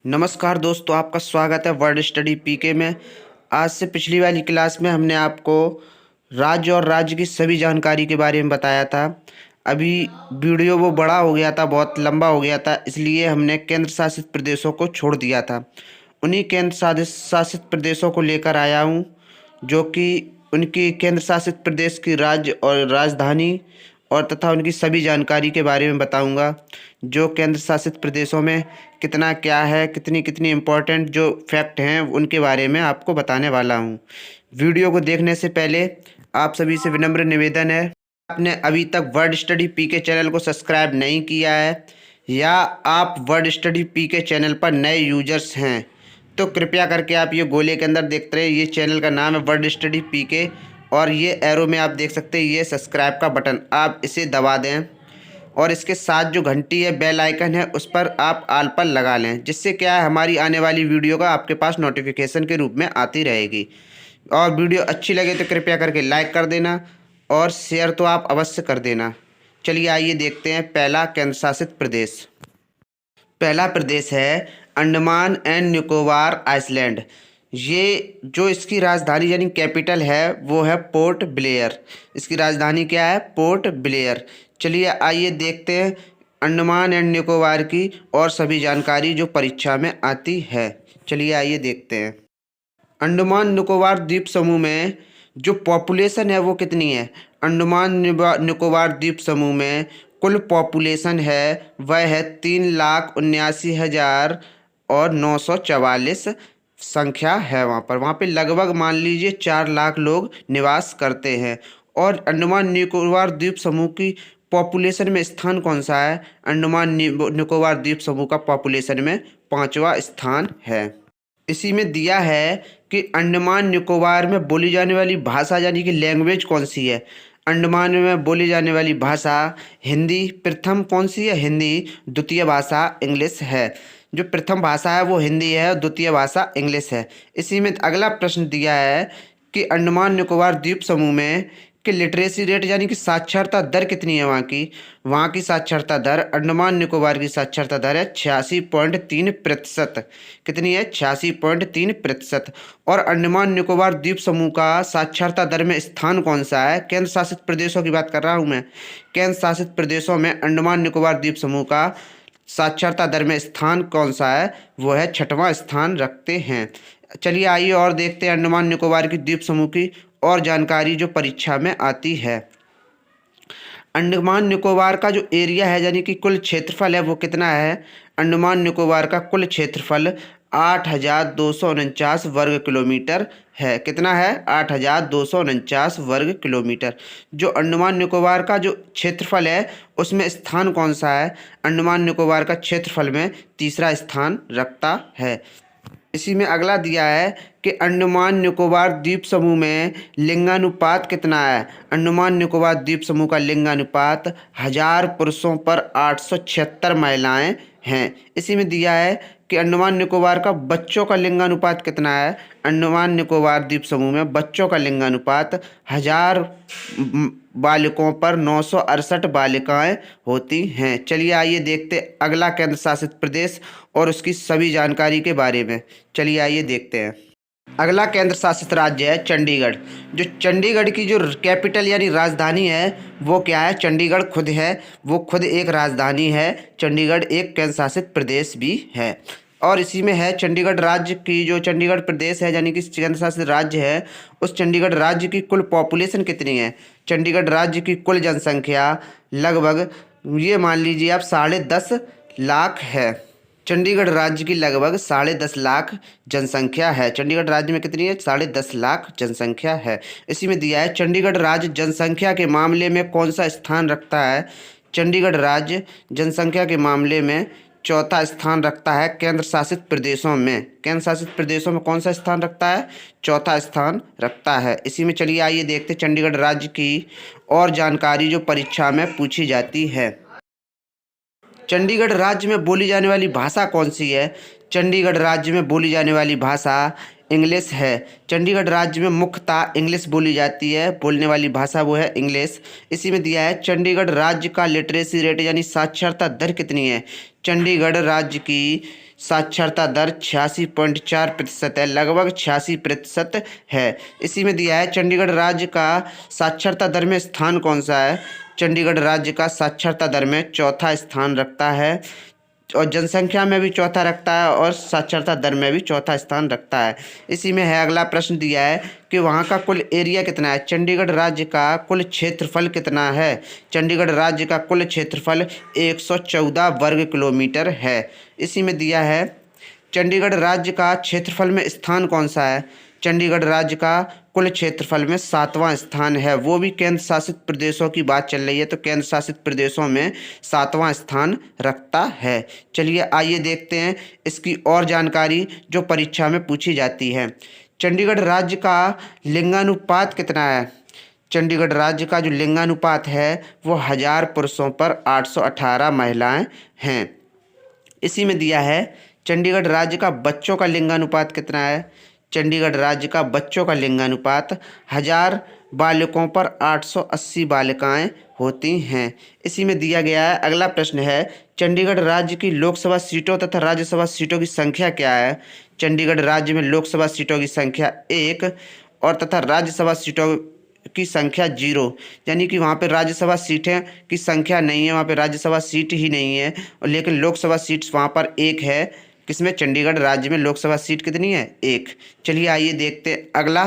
नमस्कार दोस्तों, आपका स्वागत है वर्ड स्टडी पीके में। आज से पिछली वाली क्लास में हमने आपको राज्य और राज्य की सभी जानकारी के बारे में बताया था। अभी वीडियो वो बड़ा हो गया था, बहुत लंबा हो गया था, इसलिए हमने केंद्र शासित प्रदेशों को छोड़ दिया था। उन्हीं केंद्र शासित प्रदेशों को लेकर आया हूँ, जो कि उनकी केंद्र शासित प्रदेश की राज्य और राजधानी और तथा उनकी सभी जानकारी के बारे में बताऊंगा। जो केंद्र शासित प्रदेशों में कितना क्या है, कितनी कितनी इम्पोर्टेंट जो फैक्ट हैं, उनके बारे में आपको बताने वाला हूं। वीडियो को देखने से पहले आप सभी से विनम्र निवेदन है, आपने अभी तक वर्ड स्टडी पीके चैनल को सब्सक्राइब नहीं किया है या आप वर्ड स्टडी पीके चैनल पर नए यूजर्स हैं तो कृपया करके आप ये गोले के अंदर देखते रहे, ये चैनल का नाम है वर्ड स्टडी पीके और ये एरो में आप देख सकते हैं ये सब्सक्राइब का बटन, आप इसे दबा दें और इसके साथ जो घंटी है, बेल आइकन है, उस पर आप आल पर लगा लें, जिससे क्या है हमारी आने वाली वीडियो का आपके पास नोटिफिकेशन के रूप में आती रहेगी। और वीडियो अच्छी लगे तो कृपया करके लाइक कर देना और शेयर तो आप अवश्य कर देना। चलिए आइए देखते हैं पहला केंद्र शासित प्रदेश। पहला प्रदेश है अंडमान एंड निकोबार आइसलैंड। ये जो इसकी राजधानी यानी कैपिटल है वो है पोर्ट ब्लेयर। इसकी राजधानी क्या है? Port Blair. चलिए आइए देखते हैं अंडमान एंड निकोबार की और सभी जानकारी जो परीक्षा में आती है। चलिए आइए देखते हैं। अंडमान निकोबार द्वीप समूह में जो पॉपुलेशन है वो कितनी है? अंडमान निकोबार द्वीप समूह में कुल पॉपुलेशन है वह है 3,79,944 संख्या है। वहाँ पे लगभग मान लीजिए 4 लाख लोग निवास करते हैं। और अंडमान निकोबार द्वीप समूह की पॉपुलेशन में स्थान कौन सा है? अंडमान निकोबार द्वीप समूह का पॉपुलेशन में 5वां स्थान है। इसी में दिया है कि अंडमान निकोबार में बोली जाने वाली भाषा यानी कि लैंग्वेज कौन सी है? अंडमान में बोली जाने वाली भाषा हिंदी प्रथम कौन सी है? हिंदी। द्वितीय भाषा इंग्लिश है। जो प्रथम भाषा है वो हिंदी है और द्वितीय भाषा इंग्लिश है। इसी में अगला प्रश्न दिया है कि अंडमान निकोबार द्वीप समूह में कि लिटरेसी रेट यानी कि साक्षरता दर कितनी है वहाँ की साक्षरता दर, अंडमान निकोबार की साक्षरता दर है 86.3%। कितनी है? 86.3%। और अंडमान निकोबार द्वीप समूह का साक्षरता दर में स्थान कौन सा है? केंद्र शासित प्रदेशों की बात कर रहा हूँ मैं। केंद्र शासित प्रदेशों में अंडमान निकोबार द्वीप समूह का साक्षरता दर में स्थान कौन सा है? वो है 6वां स्थान रखते हैं। चलिए आइए और देखते हैं अंडमान निकोबार की द्वीप समूह की और जानकारी जो परीक्षा में आती है। अंडमान निकोबार का जो एरिया है यानी कि कुल क्षेत्रफल है वो कितना है? अंडमान निकोबार का कुल क्षेत्रफल 8,249 वर्ग किलोमीटर है। कितना है? 8,249 वर्ग किलोमीटर। जो अंडमान निकोबार का जो क्षेत्रफल है उसमें स्थान कौन सा है? अंडमान निकोबार का क्षेत्रफल में 3रा स्थान रखता है। इसी में अगला दिया है कि अंडमान निकोबार द्वीप समूह में लिंगानुपात कितना है? अंडमान निकोबार द्वीप समूह का लिंगानुपात 1000 पुरुषों पर 876 महिलाएं हैं। इसी में दिया है कि अंडमान निकोबार का बच्चों का लिंगानुपात कितना है? अंडमान निकोबार द्वीप समूह में बच्चों का लिंगानुपात 1000 बालिकों पर 968 बालिकाएं होती हैं। चलिए आइए देखते अगला केंद्र शासित प्रदेश और उसकी सभी जानकारी के बारे में। चलिए आइए देखते हैं। अगला केंद्र शासित राज्य है चंडीगढ़। जो चंडीगढ़ की जो कैपिटल यानी राजधानी है वो क्या है? चंडीगढ़ खुद है, वो खुद एक राजधानी है। चंडीगढ़ एक केंद्र शासित प्रदेश भी है। और इसी में है चंडीगढ़ राज्य की जो चंडीगढ़ प्रदेश है यानी कि केंद्र शासित राज्य है, उस चंडीगढ़ राज्य की कुल पॉपुलेशन कितनी है? चंडीगढ़ राज्य की कुल जनसंख्या लगभग ये मान लीजिए आप 10.5 लाख है। चंडीगढ़ राज्य की लगभग 10.5 लाख जनसंख्या है। चंडीगढ़ राज्य में कितनी है? 10.5 लाख जनसंख्या है। इसी में दिया है चंडीगढ़ राज्य जनसंख्या के मामले में कौन सा स्थान रखता है? चंडीगढ़ राज्य जनसंख्या के मामले में 4था स्थान रखता है केंद्र शासित प्रदेशों में। केंद्र शासित प्रदेशों में कौन सा स्थान रखता है? 4था स्थान रखता है। इसी में चलिए आइए देखते चंडीगढ़ राज्य की और जानकारी जो परीक्षा में पूछी जाती है। चंडीगढ़ राज्य में बोली जाने वाली भाषा कौन सी है? चंडीगढ़ राज्य में बोली जाने वाली भाषा इंग्लिश है। चंडीगढ़ राज्य में मुख्यतः इंग्लिश बोली जाती है, बोलने वाली भाषा वो है इंग्लिश। इसी में दिया है चंडीगढ़ राज्य का लिटरेसी रेट यानी साक्षरता दर कितनी है? चंडीगढ़ राज्य की साक्षरता दर 86.4% है, लगभग 86% है। इसी में दिया है चंडीगढ़ राज्य का साक्षरता दर में स्थान कौन सा है। चंडीगढ़ राज्य का साक्षरता दर में चौथा स्थान रखता है और जनसंख्या में भी चौथा रखता है और साक्षरता दर में भी चौथा स्थान रखता है। इसी में है अगला प्रश्न दिया है कि वहाँ का कुल एरिया कितना है। चंडीगढ़ राज्य का कुल क्षेत्रफल कितना है। चंडीगढ़ राज्य का कुल क्षेत्रफल 114 वर्ग किलोमीटर है। इसी में दिया है चंडीगढ़ राज्य का क्षेत्रफल में स्थान कौन सा है। चंडीगढ़ राज्य का कुल क्षेत्रफल में 7वां स्थान है, वो भी केंद्र शासित प्रदेशों की बात चल रही है तो केंद्र शासित प्रदेशों में 7वां स्थान रखता है। चलिए आइए देखते हैं इसकी और जानकारी जो परीक्षा में पूछी जाती है। चंडीगढ़ राज्य का लिंगानुपात कितना है। चंडीगढ़ राज्य का जो लिंगानुपात है वो 1000 पुरुषों पर 818 महिलाएं हैं। इसी में दिया है चंडीगढ़ राज्य का बच्चों का लिंगानुपात कितना है। चंडीगढ़ राज्य का बच्चों का लिंगानुपात 1000 बालकों पर 880 बालिकाएं होती हैं। इसी में दिया गया है अगला प्रश्न है चंडीगढ़ राज्य की लोकसभा सीटों तथा राज्यसभा सीटों की संख्या क्या है। चंडीगढ़ राज्य में लोकसभा सीटों की संख्या 1 और तथा राज्यसभा सीटों की संख्या 0, यानी कि वहाँ पे राज्यसभा सीटें की संख्या नहीं है, वहाँ पे राज्यसभा सीट ही नहीं है और लेकिन लोकसभा सीट वहाँ पर 1 है। किसमें चंडीगढ़ राज्य में लोकसभा सीट कितनी है 1। चलिए आइए देखते हैं अगला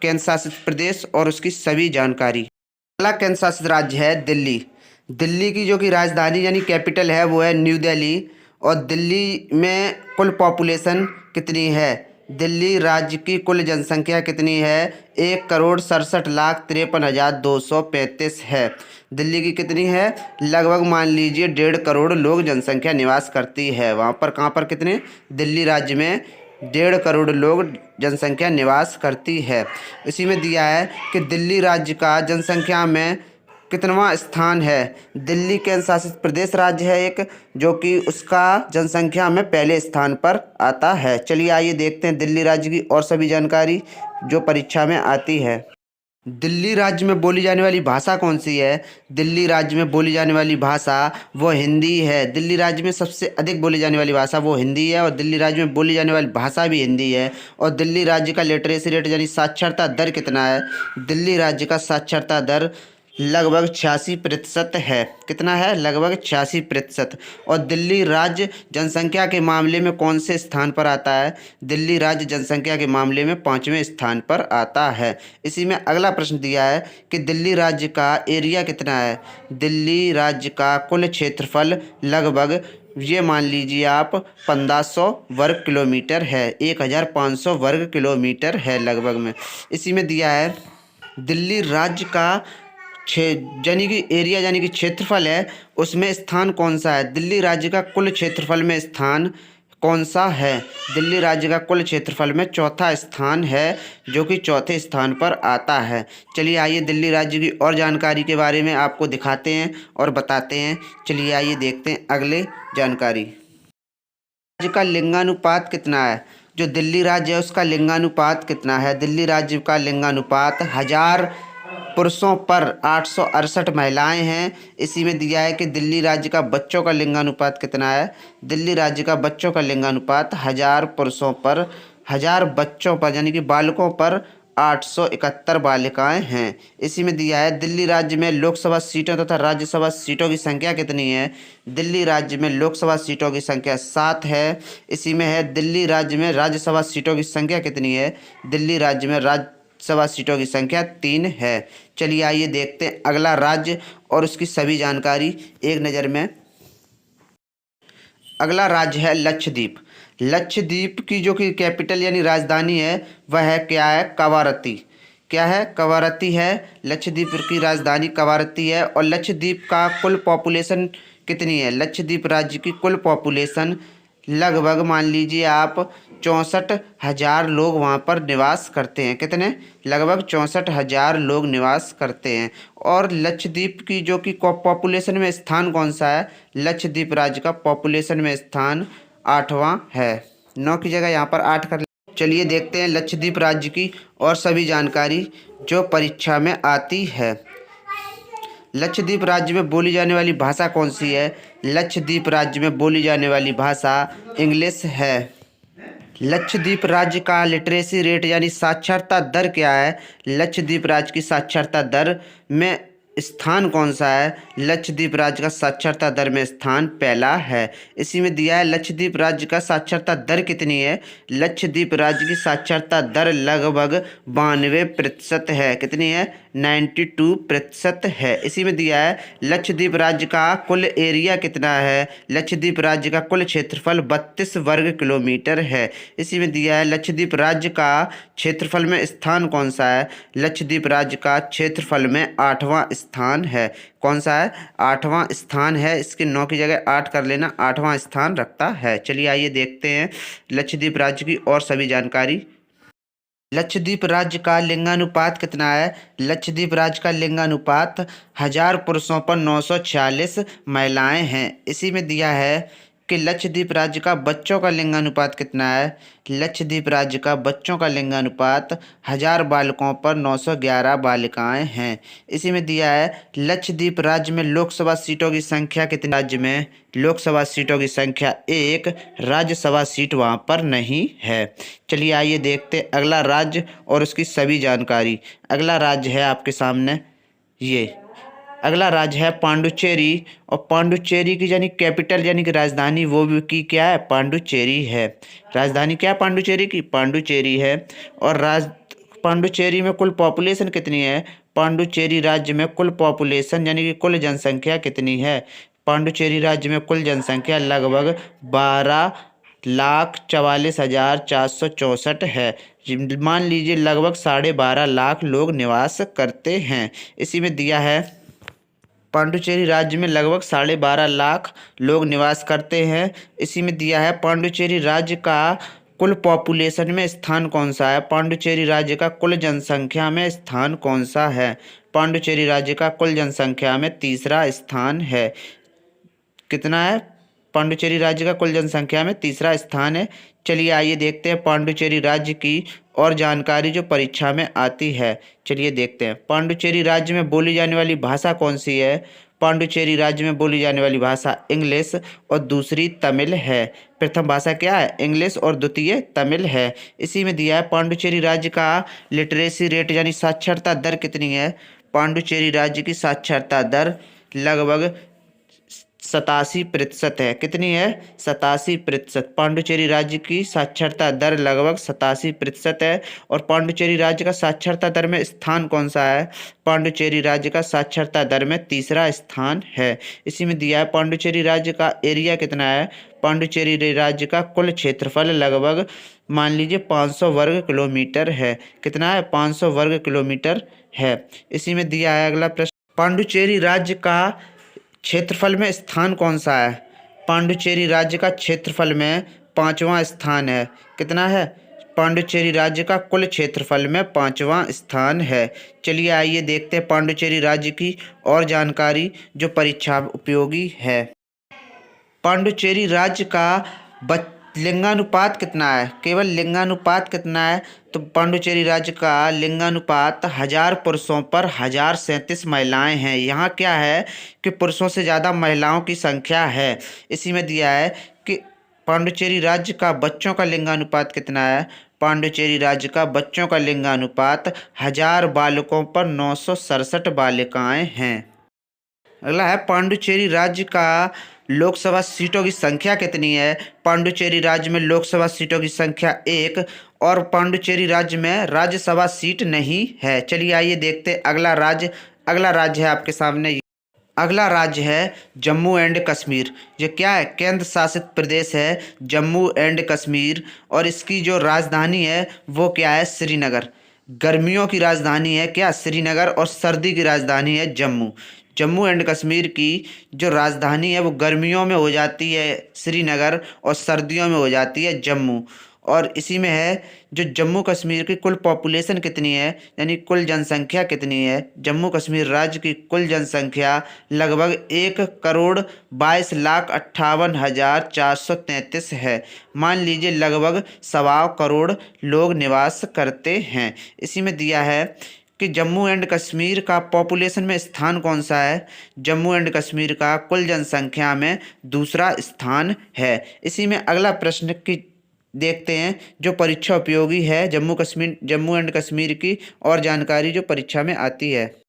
केंद्र शासित प्रदेश और उसकी सभी जानकारी। अगला केंद्र शासित राज्य है दिल्ली। दिल्ली की जो कि राजधानी यानी कैपिटल है वो है न्यू दिल्ली और दिल्ली में कुल पॉपुलेशन कितनी है। दिल्ली राज्य की कुल जनसंख्या कितनी है 1,67,53,235 है। दिल्ली की कितनी है लगभग मान लीजिए 1.5 करोड़ लोग जनसंख्या निवास करती है। वहाँ पर कहाँ पर कितने दिल्ली राज्य में 1.5 करोड़ लोग जनसंख्या निवास करती है। इसी में दिया है कि दिल्ली राज्य का जनसंख्या में कितनवां स्थान है। दिल्ली केंद्र शासित प्रदेश राज्य है एक जो कि उसका जनसंख्या में पहले स्थान पर आता है। चलिए आइए देखते हैं दिल्ली राज्य की और सभी जानकारी जो परीक्षा में आती है। दिल्ली राज्य में बोली जाने वाली भाषा कौन सी है। दिल्ली राज्य में बोली जाने वाली भाषा वो हिंदी है। दिल्ली राज्य में सबसे अधिक बोली जाने वाली भाषा वो हिंदी है और दिल्ली राज्य में बोली जाने वाली भाषा भी हिंदी है। और दिल्ली राज्य का लिटरेसी रेट यानी साक्षरता दर कितना है। दिल्ली राज्य का साक्षरता दर लगभग 86% है। कितना है लगभग 86%। और दिल्ली राज्य जनसंख्या के मामले में कौन से स्थान पर आता है। दिल्ली राज्य जनसंख्या के मामले में 5वें स्थान पर आता है। इसी में अगला प्रश्न दिया है कि दिल्ली राज्य का एरिया कितना है। दिल्ली राज्य का कुल क्षेत्रफल लगभग ये मान लीजिए आप 1500 वर्ग किलोमीटर है, 1500 वर्ग किलोमीटर है लगभग में। इसी में दिया है दिल्ली राज्य का यानी कि एरिया यानी कि क्षेत्रफल है उसमें स्थान कौन सा है। दिल्ली राज्य का कुल क्षेत्रफल में स्थान कौन सा है। दिल्ली राज्य का कुल क्षेत्रफल में चौथा स्थान है जो कि चौथे स्थान पर आता है। चलिए आइए दिल्ली राज्य की और जानकारी के बारे में आपको दिखाते हैं और बताते हैं। चलिए आइए देखते हैं अगले जानकारी। राज्य का लिंगानुपात कितना है। जो दिल्ली राज्य है उसका लिंगानुपात कितना है। दिल्ली राज्य का लिंगानुपात 1000 पुरुषों पर 868 महिलाएं हैं। इसी में दिया है कि दिल्ली राज्य का बच्चों का लिंगानुपात कितना है। दिल्ली राज्य का बच्चों का लिंगानुपात 1000 पुरुषों पर 1000 बच्चों पर यानी कि बालकों पर 871 बालिकाएं हैं। इसी में दिया है दिल्ली राज्य में लोकसभा सीटों तथा राज्यसभा सीटों की संख्या कितनी है। दिल्ली राज्य में लोकसभा सीटों की संख्या 7 है। इसी में है दिल्ली राज्य में राज्यसभा सीटों की संख्या कितनी है। दिल्ली राज्य में राज्यसभा सीटों की संख्या 3 है। चलिए आइए देखते हैं अगला राज्य और उसकी सभी जानकारी एक नज़र में। अगला राज्य है लक्षद्वीप। लक्षद्वीप की जो कि कैपिटल यानी राजधानी है वह है क्या है कवारत्ती। क्या है कवारत्ती है। लक्षद्वीप की राजधानी कवारत्ती है। और लक्षद्वीप का कुल पॉपुलेशन कितनी है। लक्षद्वीप राज्य की कुल पॉपुलेशन लगभग मान लीजिए आप 64,000 लोग वहाँ पर निवास करते हैं। कितने लगभग 64,000 लोग निवास करते हैं। और लक्षद्वीप की जो कि पॉपुलेशन में स्थान कौन सा है। लक्षद्वीप राज्य का पॉपुलेशन में स्थान 8वां है। 9 की जगह यहाँ पर 8 कर। चलिए देखते हैं लक्षद्वीप राज्य की और सभी जानकारी जो परीक्षा में आती है। लक्षद्वीप राज्य में बोली जाने वाली भाषा कौन सी है? लक्षद्वीप राज्य में बोली जाने वाली भाषा इंग्लिश है। लक्षद्वीप राज्य का लिटरेसी रेट यानी साक्षरता दर क्या है? लक्षद्वीप राज्य की साक्षरता दर में स्थान कौन सा है? लक्षद्वीप राज्य का साक्षरता दर में स्थान पहला है। इसी में दिया है लक्षद्वीप राज्य का साक्षरता दर कितनी है? लक्षद्वीप राज्य की साक्षरता दर लगभग 92% है। कितनी है? 92% है। इसी में दिया है लक्षद्वीप राज्य का कुल एरिया कितना है? लक्षद्वीप राज्य का कुल क्षेत्रफल 32 वर्ग किलोमीटर है। इसी में दिया है लक्षद्वीप राज्य का क्षेत्रफल में स्थान कौन सा है? लक्षद्वीप राज्य का क्षेत्रफल में 8वां स्थान है। कौन सा है? 8वां स्थान है। इसके 9 की जगह 8 कर लेना, 8वां स्थान रखता है। चलिए आइए देखते हैं लक्षद्वीप राज्य की और सभी जानकारी। लक्षद्वीप राज्य का लिंगानुपात कितना है? लक्षद्वीप राज्य का लिंगानुपात 1000 पुरुषों पर 946 महिलाएं हैं। इसी में दिया है कि लक्षद्वीप राज्य का बच्चों का लिंगानुपात कितना है? लक्षद्वीप राज्य का बच्चों का लिंगानुपात 1000 बालकों पर 911 बालिकाएं हैं। इसी में दिया है लक्षद्वीप राज्य में लोकसभा सीटों की संख्या कितनी? राज्य में लोकसभा सीटों की संख्या 1, राज्यसभा सीट वहां पर नहीं है। चलिए आइए देखते अगला राज्य और उसकी सभी जानकारी। अगला राज्य है आपके सामने ये। अगला राज्य है पांडुचेरी, और पांडुचेरी की यानी कैपिटल यानी कि राजधानी वो भी की क्या है? पांडुचेरी है। राजधानी क्या है पांडुचेरी की? पांडुचेरी है। और पांडुचेरी में कुल पॉपुलेशन कितनी है? पांडुचेरी राज्य में कुल पॉपुलेशन यानी कि कुल जनसंख्या कितनी है? पांडुचेरी राज्य में कुल जनसंख्या लगभग 12,44,464 है। मान लीजिए लगभग 12.5 लाख लोग निवास करते हैं। इसी में दिया है पांडुचेरी राज्य में लगभग 12.5 लाख लोग निवास करते हैं। इसी में दिया है पांडुचेरी राज्य का कुल पॉपुलेशन में स्थान कौन सा है? पांडुचेरी राज्य का कुल जनसंख्या में स्थान कौन सा है? पांडुचेरी राज्य का कुल जनसंख्या में तीसरा स्थान है। कितना है? पांडुचेरी राज्य का कुल जनसंख्या में तीसरा स्थान है। चलिए आइए देखते हैं पांडुचेरी राज्य की और जानकारी जो परीक्षा में आती है। चलिए देखते हैं पांडुचेरी राज्य में बोली जाने वाली भाषा कौन सी है? पांडुचेरी राज्य में बोली जाने वाली भाषा इंग्लिश और दूसरी तमिल है। प्रथम भाषा क्या है? इंग्लिश और द्वितीय तमिल है। इसी में दिया है पांडुचेरी राज्य का लिटरेसी रेट यानी साक्षरता दर कितनी है? पांडुचेरी राज्य की साक्षरता दर लगभग 87% है। कितनी है? 87%। पांडुचेरी राज्य की साक्षरता दर लगभग 87% है। और पांडुचेरी राज्य का साक्षरता दर में स्थान कौन सा है? पांडुचेरी राज्य का साक्षरता दर में तीसरा स्थान है। इसी में दिया है पांडुचेरी राज्य का एरिया कितना है? पांडुचेरी राज्य का कुल क्षेत्रफल लगभग मान लीजिए 500 वर्ग किलोमीटर है। कितना है? 500 वर्ग किलोमीटर है। इसी में दिया है अगला प्रश्न, पांडुचेरी राज्य का क्षेत्रफल में स्थान कौन सा है? पांडुचेरी राज्य का क्षेत्रफल में 5वां स्थान है। कितना है? पांडुचेरी राज्य का कुल क्षेत्रफल में 5वां स्थान है। चलिए आइए देखते हैं पांडुचेरी राज्य की और जानकारी जो परीक्षा उपयोगी है। पांडुचेरी राज्य का लिंगानुपात कितना है? केवल लिंगानुपात कितना है? तो पांडुचेरी राज्य का लिंगानुपात 1000 पुरुषों पर 1037 महिलाएं हैं। यहाँ क्या है कि पुरुषों से ज़्यादा महिलाओं की संख्या है। इसी में दिया है कि पांडुचेरी राज्य का बच्चों का लिंगानुपात कितना है? पांडुचेरी राज्य का बच्चों का लिंगानुपात 1000 बालकों पर 967 बालिकाएं हैं। अगला है पांडुचेरी राज्य का लोकसभा सीटों की संख्या कितनी है? पांडुचेरी राज्य में लोकसभा सीटों की संख्या 1 और पांडुचेरी राज्य में राज्यसभा सीट नहीं है। चलिए आइए देखते हैं अगला राज्य। अगला राज्य है आपके सामने। अगला राज्य है जम्मू एंड कश्मीर। ये क्या है? केंद्र शासित प्रदेश है जम्मू एंड कश्मीर। और इसकी जो राजधानी है वो क्या है? श्रीनगर। गर्मियों की राजधानी है क्या? श्रीनगर। और सर्दी की राजधानी है जम्मू। जम्मू एंड कश्मीर की जो राजधानी है वो गर्मियों में हो जाती है श्रीनगर और सर्दियों में हो जाती है जम्मू। और इसी में है जो जम्मू कश्मीर की कुल पॉपुलेशन कितनी है यानी कुल जनसंख्या कितनी है? जम्मू कश्मीर राज्य की कुल जनसंख्या लगभग 1,52,58,433 है। मान लीजिए लगभग 1.25 करोड़ लोग निवास करते हैं। इसी में दिया है कि जम्मू एंड कश्मीर का पॉपुलेशन में स्थान कौन सा है? जम्मू एंड कश्मीर का कुल जनसंख्या में दूसरा स्थान है। इसी में अगला प्रश्न की देखते हैं जो परीक्षा उपयोगी है जम्मू एंड कश्मीर की और जानकारी जो परीक्षा में आती है।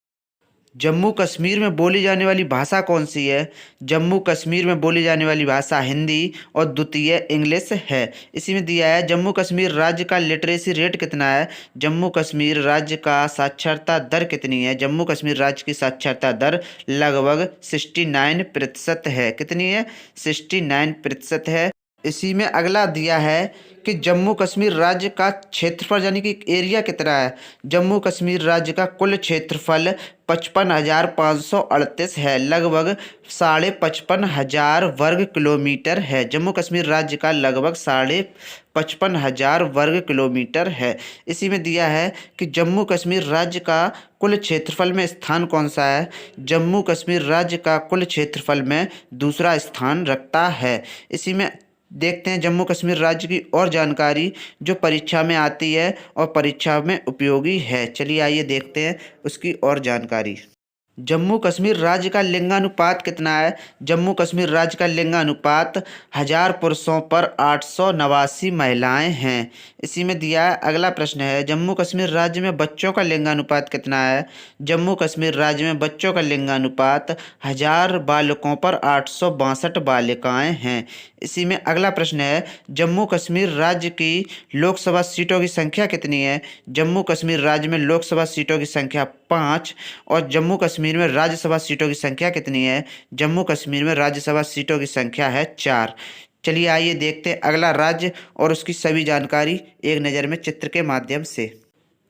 जम्मू कश्मीर में बोली जाने वाली भाषा कौन सी है? जम्मू कश्मीर में बोली जाने वाली भाषा हिंदी और द्वितीय इंग्लिश है। इसी में दिया है जम्मू कश्मीर राज्य का लिटरेसी रेट कितना है? जम्मू कश्मीर राज्य का साक्षरता दर कितनी है? जम्मू कश्मीर राज्य की साक्षरता दर लगभग 69% है। कितनी है? 69% है। इसी में अगला दिया है कि जम्मू कश्मीर राज्य का क्षेत्रफल यानी कि एरिया कितना है? जम्मू कश्मीर राज्य का कुल क्षेत्रफल 55,538 है, लगभग 55,500 वर्ग किलोमीटर है। जम्मू कश्मीर राज्य का लगभग 55,500 वर्ग किलोमीटर है। इसी में दिया है कि जम्मू कश्मीर राज्य का कुल क्षेत्रफल में स्थान कौन सा है? जम्मू कश्मीर राज्य का कुल क्षेत्रफल में दूसरा स्थान रखता है। इसी में देखते हैं जम्मू कश्मीर राज्य की और जानकारी जो परीक्षा में आती है और परीक्षा में उपयोगी है। चलिए आइए देखते हैं उसकी और जानकारी। जम्मू कश्मीर राज्य का लिंगानुपात कितना है? जम्मू कश्मीर राज्य का लिंगानुपात 1000 पुरुषों पर 889 महिलाएं हैं। इसी में दिया है अगला प्रश्न है जम्मू कश्मीर राज्य में बच्चों का लिंगानुपात कितना है? जम्मू कश्मीर राज्य में बच्चों का लिंगानुपात 1000 बालकों पर 862 बालिकाएं हैं। इसी में अगला प्रश्न है जम्मू कश्मीर राज्य की लोकसभा सीटों की संख्या कितनी है? जम्मू कश्मीर राज्य में लोकसभा सीटों की संख्या 5 और जम्मू कश्मीर में राज्यसभा सीटों की संख्या कितनी है? जम्मू कश्मीर में राज्यसभा सीटों की संख्या है 4। चलिए आइए देखते हैं अगला राज्य और उसकी सभी जानकारी एक नज़र में चित्र के माध्यम से।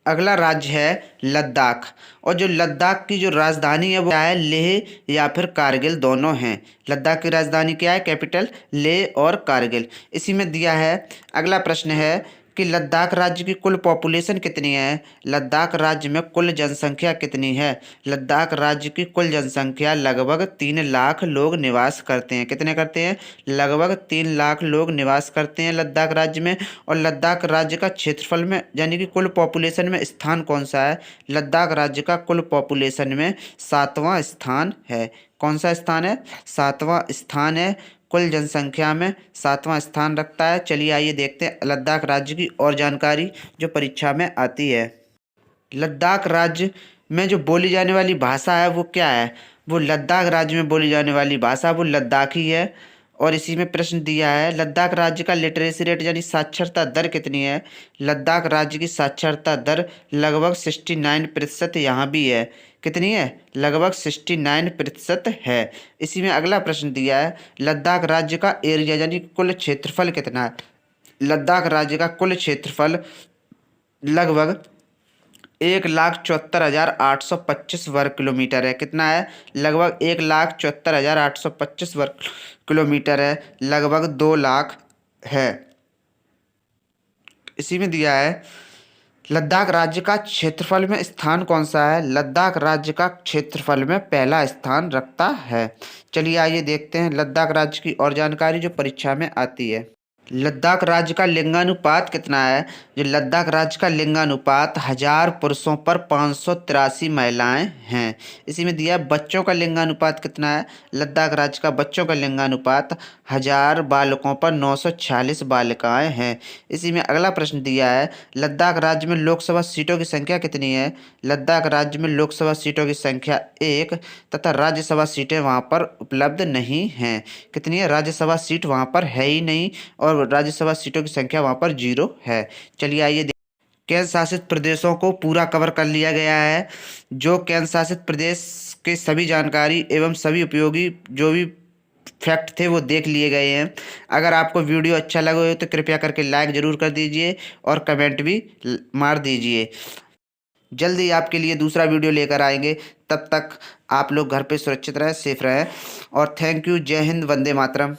अगला राज्य है लद्दाख और जो लद्दाख की जो राजधानी है वो क्या है? लेह या फिर कारगिल दोनों हैं। लद्दाख की राजधानी क्या है? कैपिटल लेह और कारगिल। इसी में दिया है अगला प्रश्न है कि लद्दाख राज्य की कुल पॉपुलेशन कितनी है? लद्दाख राज्य में कुल जनसंख्या कितनी है? लद्दाख राज्य की कुल जनसंख्या लगभग 3 लाख लोग निवास करते हैं। कितने करते हैं? लगभग 3 लाख लोग निवास करते हैं लद्दाख राज्य में। और लद्दाख राज्य का क्षेत्रफल में यानी कि कुल पॉपुलेशन में स्थान कौन सा है? लद्दाख राज्य का कुल पॉपुलेशन में 7वां स्थान है। कौन सा स्थान है? 7वां स्थान है। कुल जनसंख्या में 7वां स्थान रखता है। चलिए आइए देखते हैं लद्दाख राज्य की और जानकारी जो परीक्षा में आती है। लद्दाख राज्य में जो बोली जाने वाली भाषा है वो क्या है? वो लद्दाख राज्य में बोली जाने वाली भाषा वो लद्दाखी है। और इसी में प्रश्न दिया है लद्दाख राज्य का लिटरेसी रेट यानी साक्षरता दर कितनी है? लद्दाख राज्य की साक्षरता दर लगभग 69% यहाँ भी है। कितनी है? लगभग 69% है। इसी में अगला प्रश्न दिया है लद्दाख राज्य का एरिया यानी कुल क्षेत्रफल कितना है? लद्दाख राज्य का कुल क्षेत्रफल लगभग 1,74,825 वर्ग किलोमीटर है। कितना है? लगभग 1,74,825 वर्ग किलोमीटर है। लगभग 2 लाख है। इसी में दिया है लद्दाख राज्य का क्षेत्रफल में स्थान कौन सा है? लद्दाख राज्य का क्षेत्रफल में पहला स्थान रखता है। चलिए आइए देखते हैं लद्दाख राज्य की और जानकारी जो परीक्षा में आती है। लद्दाख राज्य का लिंगानुपात कितना है? जो लद्दाख राज्य का लिंगानुपात 1000 पुरुषों पर 583 महिलाएं हैं। इसी में दिया है बच्चों का लिंगानुपात कितना है? लद्दाख राज्य का बच्चों का लिंगानुपात 1000 बालकों पर 946 बालिकाएं हैं। इसी में अगला प्रश्न दिया है लद्दाख राज्य में लोकसभा सीटों की संख्या कितनी है? लद्दाख राज्य में लोकसभा सीटों की संख्या 1 तथा राज्यसभा सीटें वहाँ पर उपलब्ध नहीं हैं। कितनी है? राज्यसभा सीट वहाँ पर है ही नहीं और राज्यसभा सीटों की संख्या वहाँ पर 0 है। चलिए आइए केंद्र शासित प्रदेशों को पूरा कवर कर लिया गया है। जो केंद्र शासित प्रदेश के सभी जानकारी एवं सभी उपयोगी जो भी फैक्ट थे वो देख लिए गए हैं। अगर आपको वीडियो अच्छा लगा हो तो कृपया करके लाइक ज़रूर कर दीजिए और कमेंट भी मार दीजिए। जल्दी आपके लिए दूसरा वीडियो लेकर आएंगे। तब तक आप लोग घर पे सुरक्षित रहें, सेफ रहें और थैंक यू। जय हिंद, वंदे मातरम।